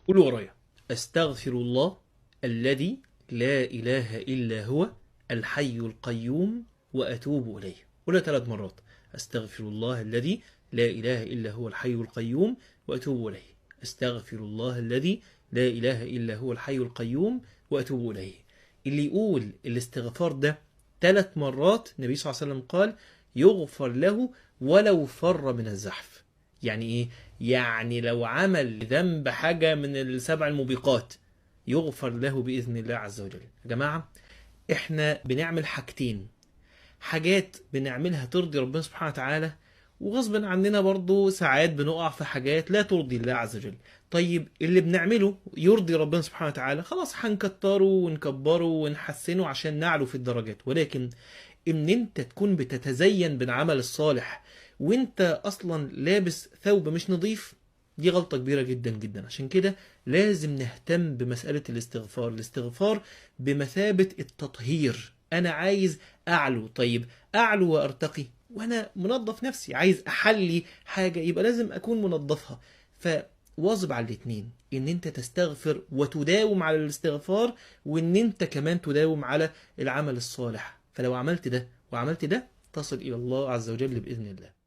قولوا ورايا: أستغفر الله الذي لا إله إلا هو الحي القيوم وأتوب إليه. قولها 3 مرات: أستغفر الله الذي لا إله إلا هو الحي القيوم وأتوب إليه. أستغفر الله الذي لا إله إلا هو الحي القيوم وأتوب إليه. اللي يقول الاستغفار ده 3 مرات النبي صلى الله عليه وسلم قال يغفر له ولو فر من الزحف. يعني ايه؟ يعني لو عمل ذنب حاجة من السبع الموبقات يغفر له بإذن الله عز وجل. يا جماعة، احنا بنعمل حاجتين: حاجات بنعملها ترضي ربنا سبحانه وتعالى، وغصب عننا برضو ساعات بنقع في حاجات لا ترضي الله عز وجل. طيب اللي بنعمله يرضي ربنا سبحانه وتعالى، خلاص هنكتره ونكبره ونحسنه عشان نعلو في الدرجات. ولكن ان انت تكون بتتزين بالعمل الصالح وانت اصلا لابس ثوب مش نظيف، دي غلطة كبيرة جدا جدا. عشان كده لازم نهتم بمسألة الاستغفار. الاستغفار بمثابة التطهير. انا عايز اعلو، طيب اعلو وارتقي وانا منظف نفسي. عايز احلي حاجة يبقى لازم اكون منظفها. فواظب على الاتنين: ان انت تستغفر وتداوم على الاستغفار، وان انت كمان تداوم على العمل الصالح. فلو عملت ده وعملت ده تصل إلى الله عز وجل بإذن الله.